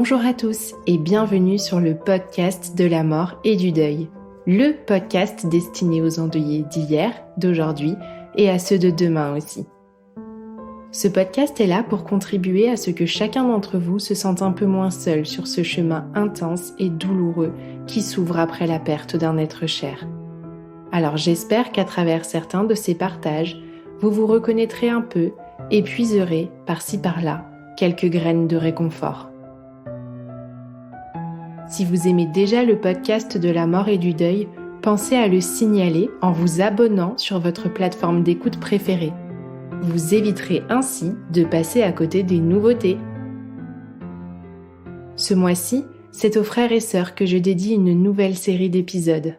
Bonjour à tous et bienvenue sur le podcast de la mort et du deuil. Le podcast destiné aux endeuillés d'hier, d'aujourd'hui et à ceux de demain aussi. Ce podcast est là pour contribuer à ce que chacun d'entre vous se sente un peu moins seul sur ce chemin intense et douloureux qui s'ouvre après la perte d'un être cher. Alors j'espère qu'à travers certains de ces partages, vous vous reconnaîtrez un peu et puiserez, par-ci par-là, quelques graines de réconfort. Si vous aimez déjà le podcast de la mort et du deuil, pensez à le signaler en vous abonnant sur votre plateforme d'écoute préférée. Vous éviterez ainsi de passer à côté des nouveautés. Ce mois-ci, c'est aux frères et sœurs que je dédie une nouvelle série d'épisodes.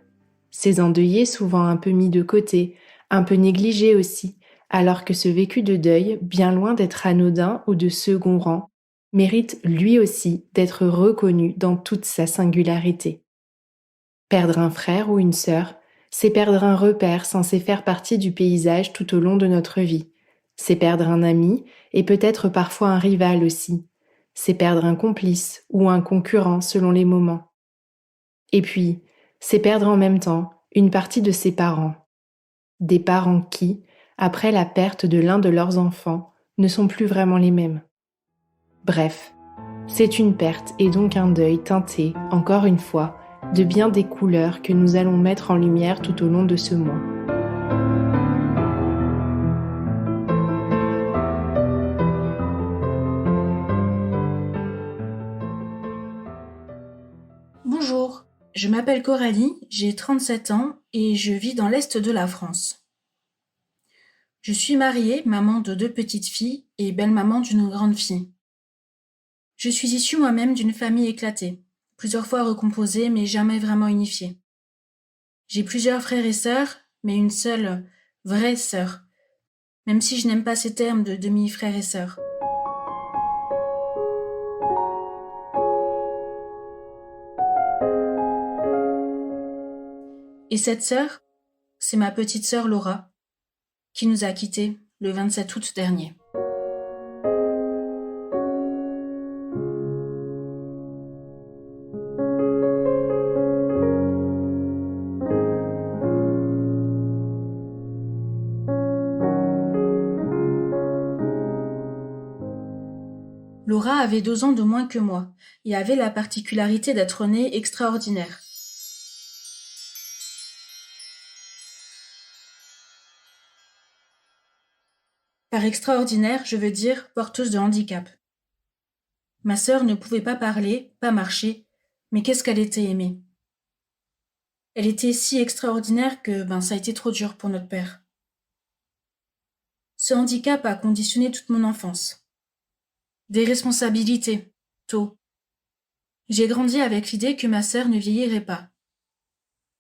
Ces endeuillés souvent un peu mis de côté, un peu négligés aussi, alors que ce vécu de deuil, bien loin d'être anodin ou de second rang, mérite lui aussi d'être reconnu dans toute sa singularité. Perdre un frère ou une sœur, c'est perdre un repère censé faire partie du paysage tout au long de notre vie. C'est perdre un ami et peut-être parfois un rival aussi. C'est perdre un complice ou un concurrent selon les moments. Et puis, c'est perdre en même temps une partie de ses parents. Des parents qui, après la perte de l'un de leurs enfants, ne sont plus vraiment les mêmes. Bref, c'est une perte et donc un deuil teinté, encore une fois, de bien des couleurs que nous allons mettre en lumière tout au long de ce mois. Bonjour, je m'appelle Coralie, j'ai 37 ans et je vis dans l'Est de la France. Je suis mariée, maman de 2 petites filles et belle-maman d'une grande fille. Je suis issue moi-même d'une famille éclatée, plusieurs fois recomposée mais jamais vraiment unifiée. J'ai plusieurs frères et sœurs, mais une seule vraie sœur, même si je n'aime pas ces termes de demi-frères et sœurs. Et cette sœur, c'est ma petite sœur Laura, qui nous a quittés le 27 août dernier. Laura avait 2 ans de moins que moi et avait la particularité d'être née extraordinaire. Par extraordinaire, je veux dire porteuse de handicap. Ma sœur ne pouvait pas parler, pas marcher, mais qu'est-ce qu'elle était aimée. Elle était si extraordinaire que ça a été trop dur pour notre père. Ce handicap a conditionné toute mon enfance. Des responsabilités, tôt. J'ai grandi avec l'idée que ma sœur ne vieillirait pas.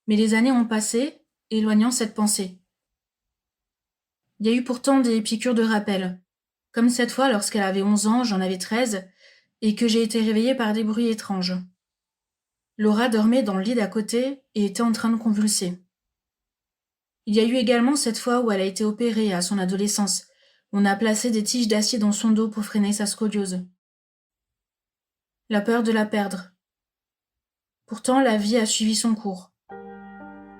Mais les années ont passé, éloignant cette pensée. Il y a eu pourtant des piqûres de rappel, comme cette fois lorsqu'elle avait 11 ans, j'en avais 13, et que j'ai été réveillée par des bruits étranges. Laura dormait dans le lit d'à côté et était en train de convulser. Il y a eu également cette fois où elle a été opérée à son adolescence. On a placé des tiges d'acier dans son dos pour freiner sa scoliose. La peur de la perdre. Pourtant, la vie a suivi son cours.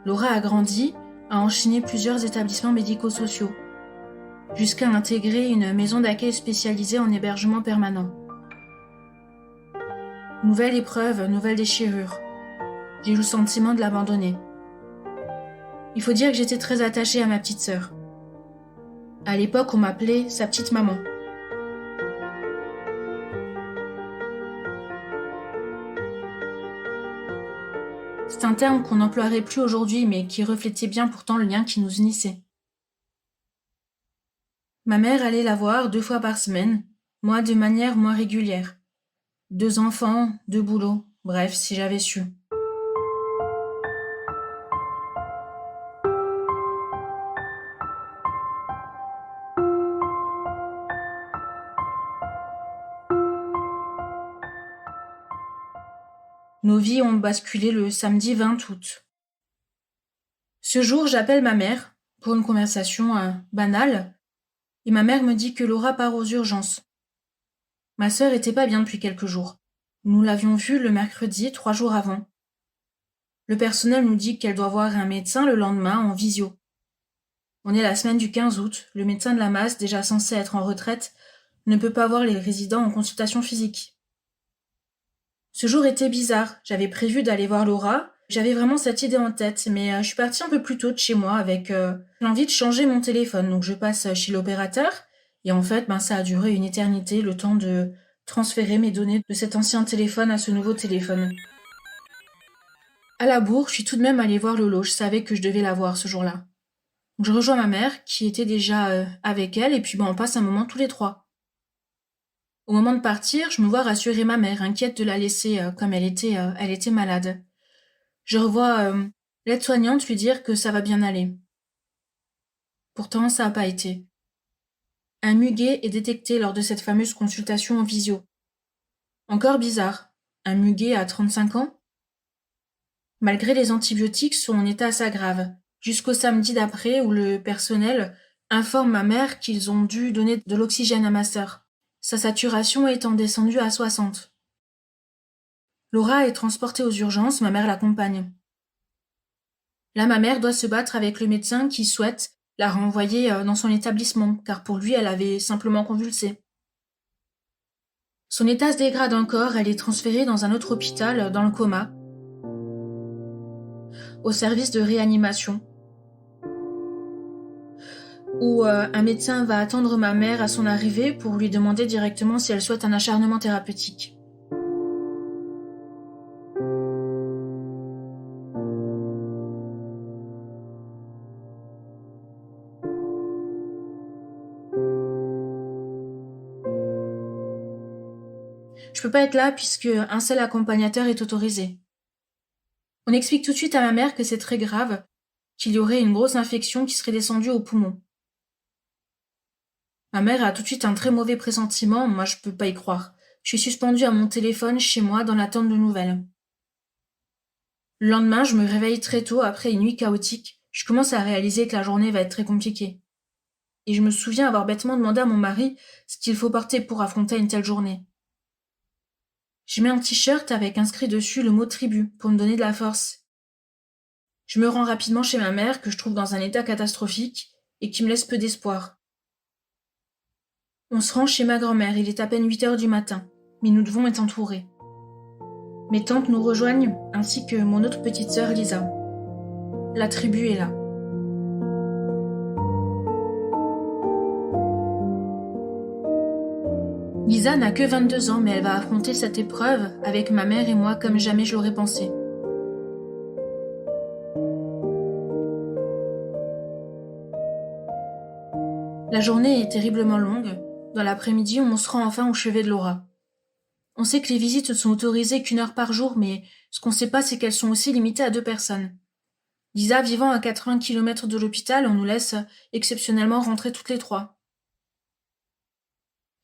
Laura a grandi, a enchaîné plusieurs établissements médico-sociaux, jusqu'à intégrer une maison d'accueil spécialisée en hébergement permanent. Nouvelle épreuve, nouvelle déchirure. J'ai eu le sentiment de l'abandonner. Il faut dire que j'étais très attachée à ma petite sœur. À l'époque, on m'appelait sa petite maman. C'est un terme qu'on n'emploierait plus aujourd'hui, mais qui reflétait bien pourtant le lien qui nous unissait. Ma mère allait la voir 2 fois par semaine, moi de manière moins régulière. 2 enfants, 2 boulots, bref, si j'avais su. Nos vies ont basculé le samedi 20 août. Ce jour, j'appelle ma mère pour une conversation banale, et ma mère me dit que Laura part aux urgences. Ma sœur était pas bien depuis quelques jours. Nous l'avions vue le mercredi, 3 jours avant. Le personnel nous dit qu'elle doit voir un médecin le lendemain en visio. On est la semaine du 15 août. Le médecin de la masse, déjà censé être en retraite, ne peut pas voir les résidents en consultation physique. Ce jour était bizarre. J'avais prévu d'aller voir Laura. J'avais vraiment cette idée en tête, mais je suis partie un peu plus tôt de chez moi avec l'envie de changer mon téléphone. Donc je passe chez l'opérateur et en fait, ça a duré une éternité, le temps de transférer mes données de cet ancien téléphone à ce nouveau téléphone. À la bourre, je suis tout de même allée voir Lolo. Je savais que je devais la voir ce jour-là. Donc je rejoins ma mère qui était déjà avec elle et puis on passe un moment tous les trois. Au moment de partir, je me vois rassurer ma mère, inquiète de la laisser comme elle était malade. Je revois l'aide-soignante lui dire que ça va bien aller. Pourtant, ça n'a pas été. Un muguet est détecté lors de cette fameuse consultation en visio. Encore bizarre, un muguet à 35 ans? Malgré les antibiotiques, son état s'aggrave, jusqu'au samedi d'après où le personnel informe ma mère qu'ils ont dû donner de l'oxygène à ma sœur, sa saturation étant descendue à 60. Laura est transportée aux urgences, ma mère l'accompagne. Là, ma mère doit se battre avec le médecin qui souhaite la renvoyer dans son établissement, car pour lui, elle avait simplement convulsé. Son état se dégrade encore, elle est transférée dans un autre hôpital, dans le coma, au service de réanimation, où un médecin va attendre ma mère à son arrivée pour lui demander directement si elle souhaite un acharnement thérapeutique. Je peux pas être là puisque un seul accompagnateur est autorisé. On explique tout de suite à ma mère que c'est très grave, qu'il y aurait une grosse infection qui serait descendue au poumon. Ma mère a tout de suite un très mauvais pressentiment, moi je peux pas y croire. Je suis suspendue à mon téléphone chez moi dans l'attente de nouvelles. Le lendemain, je me réveille très tôt après une nuit chaotique. Je commence à réaliser que la journée va être très compliquée. Et je me souviens avoir bêtement demandé à mon mari ce qu'il faut porter pour affronter une telle journée. Je mets un t-shirt avec inscrit dessus le mot tribu pour me donner de la force. Je me rends rapidement chez ma mère que je trouve dans un état catastrophique et qui me laisse peu d'espoir. On se rend chez ma grand-mère, il est à peine 8 heures du matin, mais nous devons être entourés. Mes tantes nous rejoignent, ainsi que mon autre petite sœur Lisa. La tribu est là. Lisa n'a que 22 ans, mais elle va affronter cette épreuve avec ma mère et moi comme jamais je l'aurais pensé. La journée est terriblement longue. Dans l'après-midi, on se rend enfin au chevet de Laura. On sait que les visites ne sont autorisées qu'1 heure par jour, mais ce qu'on sait pas, c'est qu'elles sont aussi limitées à 2 personnes. Lisa vivant à 80 km de l'hôpital, on nous laisse exceptionnellement rentrer toutes les 3.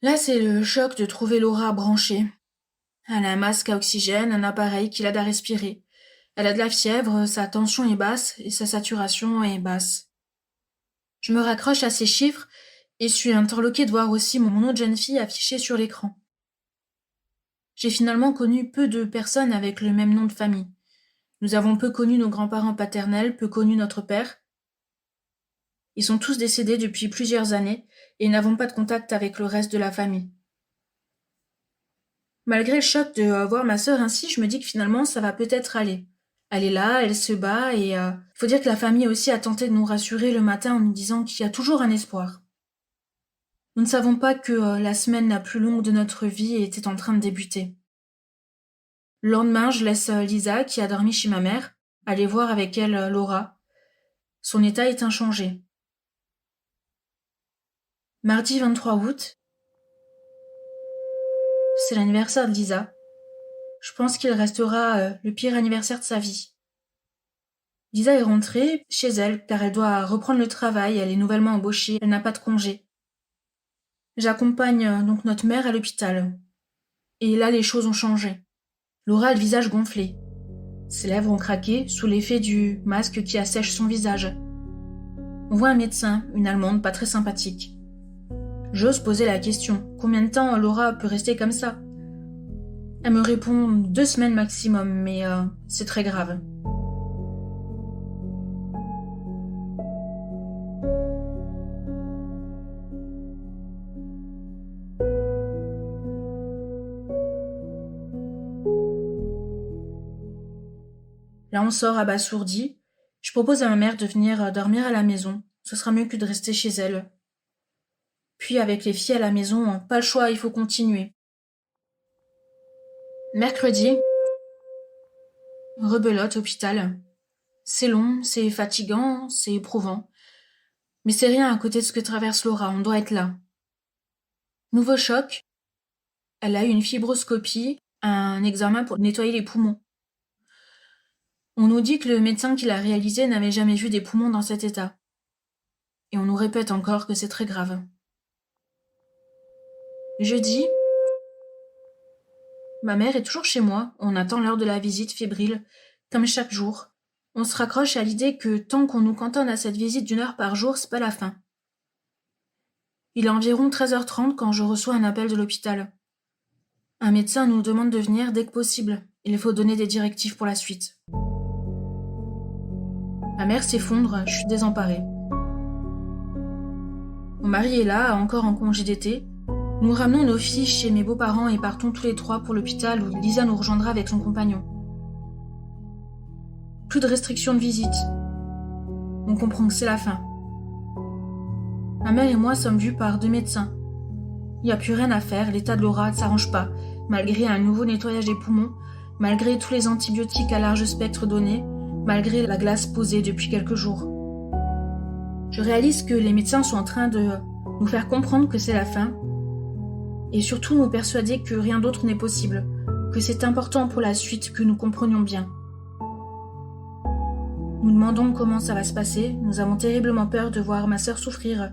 Là, c'est le choc de trouver Laura branchée. Elle a un masque à oxygène, un appareil qui l'aide à respirer. Elle a de la fièvre, sa tension est basse et sa saturation est basse. Je me raccroche à ces chiffres et suis interloquée de voir aussi mon nom de jeune fille affiché sur l'écran. J'ai finalement connu peu de personnes avec le même nom de famille. Nous avons peu connu nos grands-parents paternels, peu connu notre père. Ils sont tous décédés depuis plusieurs années et n'avons pas de contact avec le reste de la famille. Malgré le choc de voir ma sœur ainsi, je me dis que finalement ça va peut-être aller. Elle est là, elle se bat et faut dire que la famille aussi a tenté de nous rassurer le matin en nous disant qu'il y a toujours un espoir. Nous ne savons pas que la semaine la plus longue de notre vie était en train de débuter. Le lendemain, je laisse Lisa, qui a dormi chez ma mère, aller voir avec elle Laura. Son état est inchangé. Mardi 23 août, c'est l'anniversaire de Lisa. Je pense qu'il restera le pire anniversaire de sa vie. Lisa est rentrée chez elle car elle doit reprendre le travail, elle est nouvellement embauchée, elle n'a pas de congé. J'accompagne donc notre mère à l'hôpital. Et là, les choses ont changé. Laura a le visage gonflé. Ses lèvres ont craqué sous l'effet du masque qui assèche son visage. On voit un médecin, une Allemande pas très sympathique. J'ose poser la question. Combien de temps Laura peut rester comme ça ? Elle me répond 2 semaines maximum, mais c'est très grave. Là, on sort abasourdi. Je propose à ma mère de venir dormir à la maison. Ce sera mieux que de rester chez elle. Puis, avec les filles à la maison, pas le choix, il faut continuer. Mercredi, rebelote, hôpital. C'est long, c'est fatigant, c'est éprouvant. Mais c'est rien à côté de ce que traverse Laura, on doit être là. Nouveau choc, elle a eu une fibroscopie, un examen pour nettoyer les poumons. On nous dit que le médecin qui l'a réalisé n'avait jamais vu des poumons dans cet état. Et on nous répète encore que c'est très grave. Jeudi, ma mère est toujours chez moi, on attend l'heure de la visite fébrile, comme chaque jour. On se raccroche à l'idée que tant qu'on nous cantonne à cette visite d'1 heure par jour, c'est pas la fin. Il est environ 13h30 quand je reçois un appel de l'hôpital. Un médecin nous demande de venir dès que possible. Il faut donner des directives pour la suite. Ma mère s'effondre, je suis désemparée. Mon mari est là, encore en congé d'été. Nous ramenons nos filles chez mes beaux-parents et partons tous les 3 pour l'hôpital où Lisa nous rejoindra avec son compagnon. Plus de restrictions de visite. On comprend que c'est la fin. Ma mère et moi sommes vus par 2 médecins. Il n'y a plus rien à faire, l'état de Laura ne s'arrange pas, malgré un nouveau nettoyage des poumons, malgré tous les antibiotiques à large spectre donnés, malgré la glace posée depuis quelques jours. Je réalise que les médecins sont en train de nous faire comprendre que c'est la fin, et surtout nous persuader que rien d'autre n'est possible, que c'est important pour la suite que nous comprenions bien. Nous demandons comment ça va se passer, nous avons terriblement peur de voir ma sœur souffrir,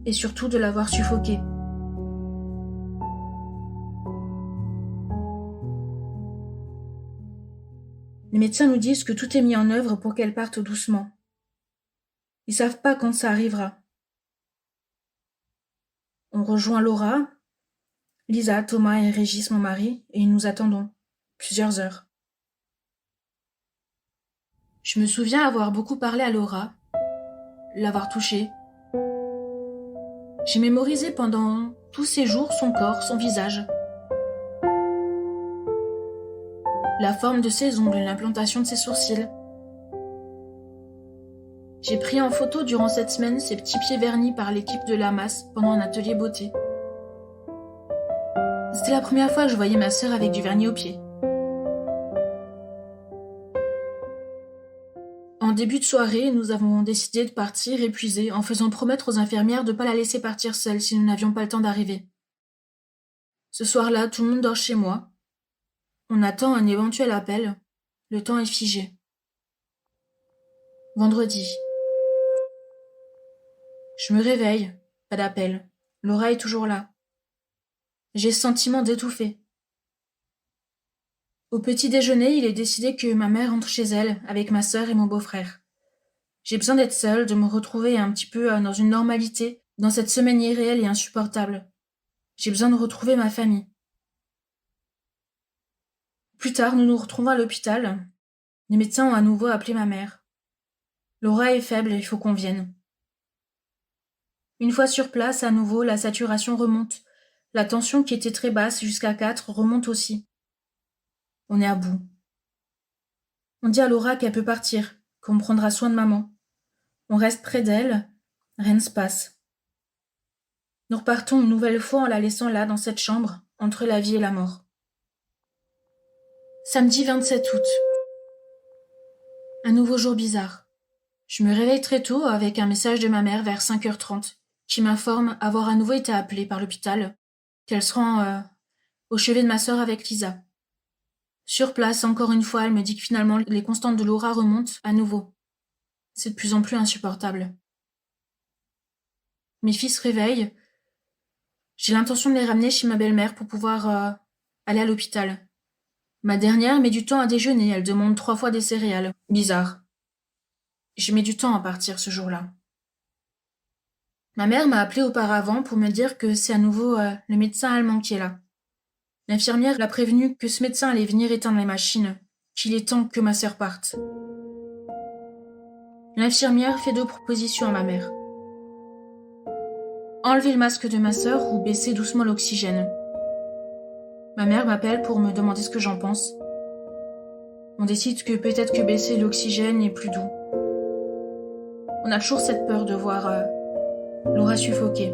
et surtout de la voir suffoquer. Les médecins nous disent que tout est mis en œuvre pour qu'elle parte doucement. Ils savent pas quand ça arrivera. On rejoint Laura, Lisa, Thomas et Régis, mon mari, et nous attendons. Plusieurs heures. Je me souviens avoir beaucoup parlé à Laura, l'avoir touchée. J'ai mémorisé pendant tous ces jours son corps, son visage. La forme de ses ongles, l'implantation de ses sourcils. J'ai pris en photo durant cette semaine ses petits pieds vernis par l'équipe de Lamas pendant un atelier beauté. C'était la première fois que je voyais ma sœur avec du vernis aux pieds. En début de soirée, nous avons décidé de partir épuisés en faisant promettre aux infirmières de ne pas la laisser partir seule si nous n'avions pas le temps d'arriver. Ce soir-là, tout le monde dort chez moi. On attend un éventuel appel. Le temps est figé. Vendredi. Je me réveille. Pas d'appel. Laura est toujours là. J'ai le sentiment d'étouffer. Au petit déjeuner, il est décidé que ma mère rentre chez elle, avec ma sœur et mon beau-frère. J'ai besoin d'être seule, de me retrouver un petit peu dans une normalité, dans cette semaine irréelle et insupportable. J'ai besoin de retrouver ma famille. Plus tard, nous nous retrouvons à l'hôpital. Les médecins ont à nouveau appelé ma mère. Laura est faible, il faut qu'on vienne. Une fois sur place, à nouveau, la saturation remonte. La tension qui était très basse, jusqu'à 4, remonte aussi. On est à bout. On dit à Laura qu'elle peut partir, qu'on prendra soin de maman. On reste près d'elle, rien ne se passe. Nous repartons une nouvelle fois en la laissant là, dans cette chambre, entre la vie et la mort. Samedi 27 août. Un nouveau jour bizarre. Je me réveille très tôt avec un message de ma mère vers 5h30, qui m'informe avoir à nouveau été appelée par l'hôpital, qu'elle se rend au chevet de ma sœur avec Lisa. Sur place, encore une fois, elle me dit que finalement, les constantes de Laura remontent à nouveau. C'est de plus en plus insupportable. Mes filles se réveillent. J'ai l'intention de les ramener chez ma belle-mère pour pouvoir aller à l'hôpital. Ma dernière met du temps à déjeuner, elle demande 3 fois des céréales. Bizarre. Je mets du temps à partir ce jour-là. Ma mère m'a appelée auparavant pour me dire que c'est à nouveau le médecin allemand qui est là. L'infirmière l'a prévenu que ce médecin allait venir éteindre les machines, qu'il est temps que ma sœur parte. L'infirmière fait 2 propositions à ma mère. Enlever le masque de ma sœur ou baisser doucement l'oxygène. Ma mère m'appelle pour me demander ce que j'en pense. On décide que peut-être que baisser l'oxygène est plus doux. On a toujours cette peur de voir Laura suffoquer.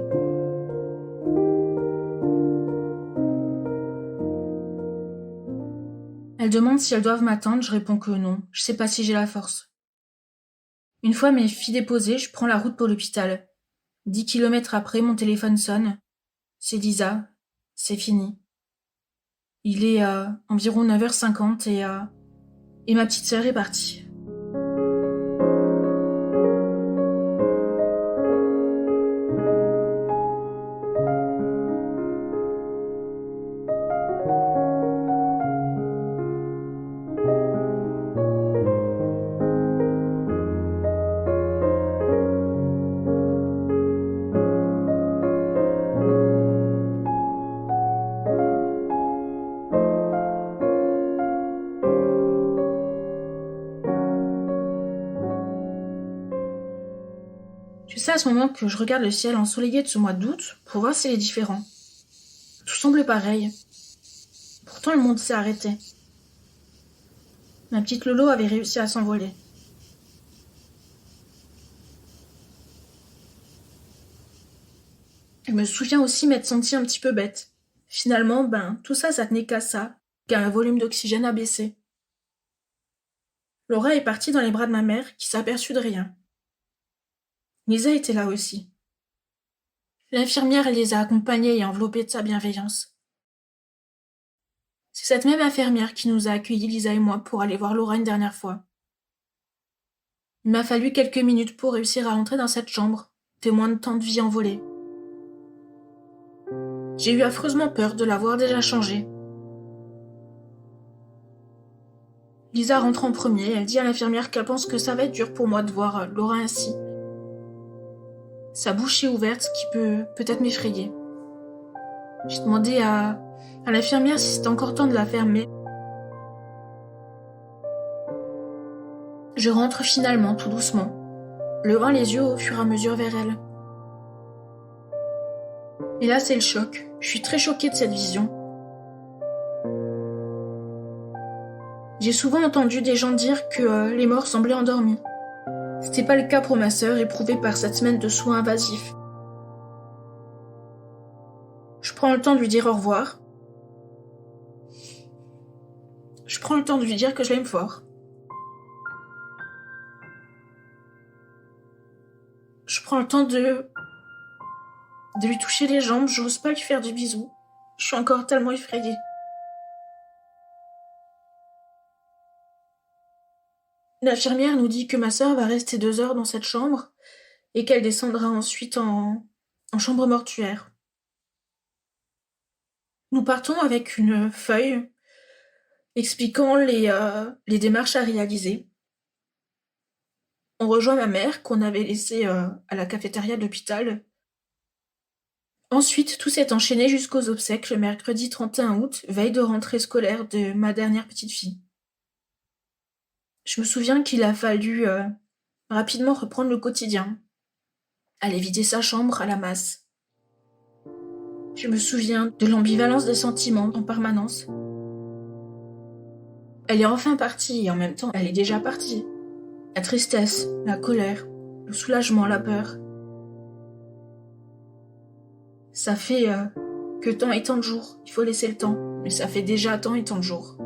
Elle demande si elles doivent m'attendre, je réponds que non, je sais pas si j'ai la force. Une fois mes filles déposées, je prends la route pour l'hôpital. 10 kilomètres après, mon téléphone sonne. C'est Lisa. C'est fini. Il est environ 9h50 et ma petite sœur est partie. Je sais à ce moment que je regarde le ciel ensoleillé de ce mois d'août pour voir s'il est différent. Tout semble pareil. Pourtant, le monde s'est arrêté. Ma petite Lolo avait réussi à s'envoler. Je me souviens aussi m'être sentie un petit peu bête. Finalement, tout ça, ça tenait qu'à ça, qu'à un volume d'oxygène à baisser. Laura est partie dans les bras de ma mère, qui s'aperçut de rien. Lisa était là aussi. L'infirmière les a accompagnés et enveloppés de sa bienveillance. C'est cette même infirmière qui nous a accueillis, Lisa et moi, pour aller voir Laura une dernière fois. Il m'a fallu quelques minutes pour réussir à entrer dans cette chambre, témoin de tant de vie envolée. J'ai eu affreusement peur de la voir déjà changée. Lisa rentre en premier, elle dit à l'infirmière qu'elle pense que ça va être dur pour moi de voir Laura ainsi. Sa bouche est ouverte, ce qui peut peut-être m'effrayer. J'ai demandé à l'infirmière si c'était encore temps de la fermer. Je rentre finalement, tout doucement, levant les yeux au fur et à mesure vers elle. Et là, c'est le choc. Je suis très choquée de cette vision. J'ai souvent entendu des gens dire que les morts semblaient endormis. C'était pas le cas pour ma sœur, éprouvée par cette semaine de soins invasifs. Je prends le temps de lui dire au revoir. Je prends le temps de lui dire que je l'aime fort. Je prends le temps de lui toucher les jambes, j'ose pas lui faire de bisous. Je suis encore tellement effrayée. L'infirmière nous dit que ma sœur va rester 2 heures dans cette chambre et qu'elle descendra ensuite en chambre mortuaire. Nous partons avec une feuille expliquant les démarches à réaliser. On rejoint ma mère qu'on avait laissée à la cafétéria de l'hôpital. Ensuite, tout s'est enchaîné jusqu'aux obsèques le mercredi 31 août, veille de rentrée scolaire de ma dernière petite fille. Je me souviens qu'il a fallu rapidement reprendre le quotidien, aller vider sa chambre à la masse. Je me souviens de l'ambivalence des sentiments en permanence. Elle est enfin partie et en même temps, elle est déjà partie. La tristesse, la colère, le soulagement, la peur. Ça fait que tant et tant de jours. Il faut laisser le temps, mais ça fait déjà tant et tant de jours.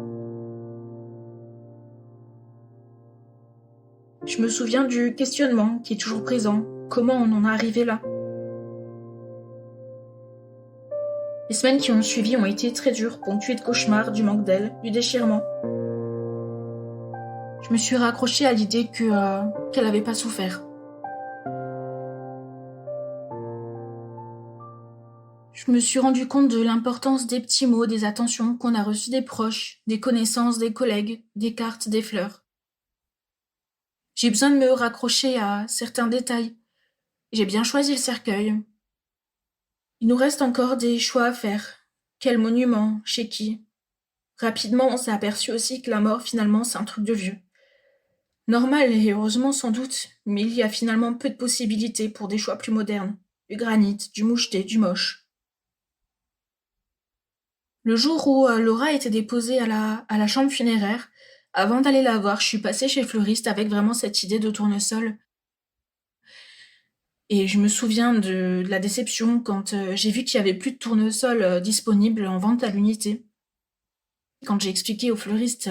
Je me souviens du questionnement qui est toujours présent. Comment on en est arrivé là? Les semaines qui ont suivi ont été très dures, ponctuées de cauchemars, du manque d'elle, du déchirement. Je me suis raccrochée à l'idée qu'elle n'avait pas souffert. Je me suis rendu compte de l'importance des petits mots, des attentions qu'on a reçues des proches, des connaissances, des collègues, des cartes, des fleurs. J'ai besoin de me raccrocher à certains détails. J'ai bien choisi le cercueil. Il nous reste encore des choix à faire, Quel monument? Chez qui? Rapidement, on s'est aperçu aussi que la mort, finalement, c'est un truc de vieux. Normal et heureusement sans doute, mais il y a finalement peu de possibilités pour des choix plus modernes. Du granit, du moucheté, du moche. Le jour où Laura a été déposée à la chambre funéraire, avant d'aller la voir, je suis passée chez le fleuriste avec vraiment cette idée de tournesol. Et je me souviens de la déception quand j'ai vu qu'il n'y avait plus de tournesol disponible en vente à l'unité. Quand j'ai expliqué au fleuriste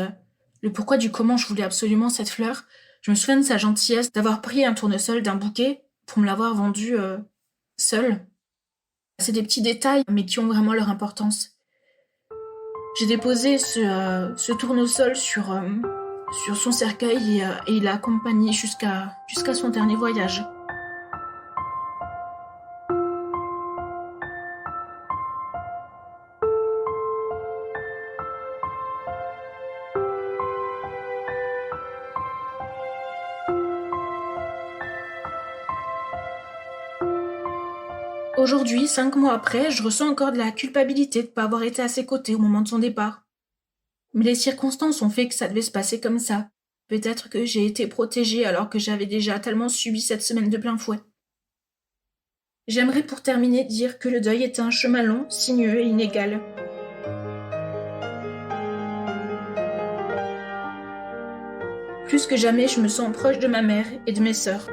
le pourquoi du comment je voulais absolument cette fleur, je me souviens de sa gentillesse d'avoir pris un tournesol d'un bouquet pour me l'avoir vendu seul. C'est des petits détails, mais qui ont vraiment leur importance. J'ai déposé ce tournesol sur son cercueil et il l'a accompagné jusqu'à son dernier voyage. Aujourd'hui, 5 mois après, je ressens encore de la culpabilité de ne pas avoir été à ses côtés au moment de son départ. Mais les circonstances ont fait que ça devait se passer comme ça. Peut-être que j'ai été protégée alors que j'avais déjà tellement subi cette semaine de plein fouet. J'aimerais pour terminer dire que le deuil est un chemin long, sinueux et inégal. Plus que jamais, je me sens proche de ma mère et de mes sœurs.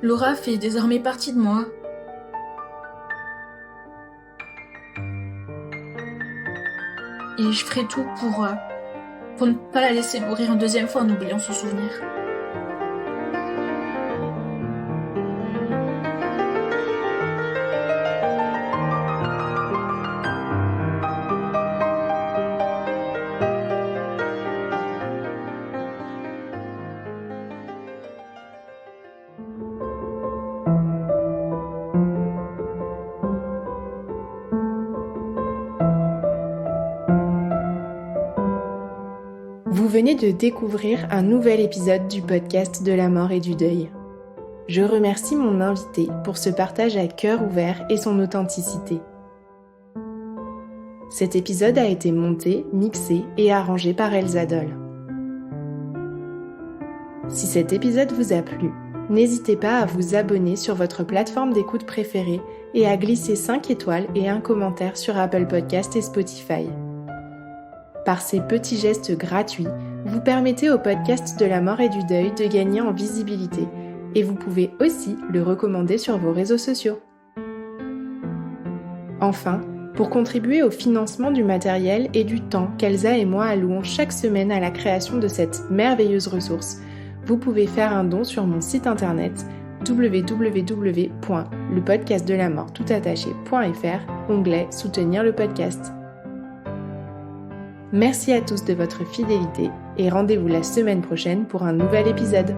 Laura fait désormais partie de moi. Et je ferai tout pour ne pas la laisser mourir une deuxième fois en oubliant son souvenir. Vous venez de découvrir un nouvel épisode du podcast de la mort et du deuil. Je remercie mon invité pour ce partage à cœur ouvert et son authenticité. Cet épisode a été monté, mixé et arrangé par Elsa Doll. Si cet épisode vous a plu, n'hésitez pas à vous abonner sur votre plateforme d'écoute préférée et à glisser 5 étoiles et un commentaire sur Apple Podcasts et Spotify. Par ces petits gestes gratuits, vous permettez au podcast de la mort et du deuil de gagner en visibilité et vous pouvez aussi le recommander sur vos réseaux sociaux. Enfin, pour contribuer au financement du matériel et du temps qu'Elsa et moi allouons chaque semaine à la création de cette merveilleuse ressource, vous pouvez faire un don sur mon site internet www.lepodcastdelamorttoutattaché.fr, onglet Soutenir le podcast. Merci à tous de votre fidélité et rendez-vous la semaine prochaine pour un nouvel épisode.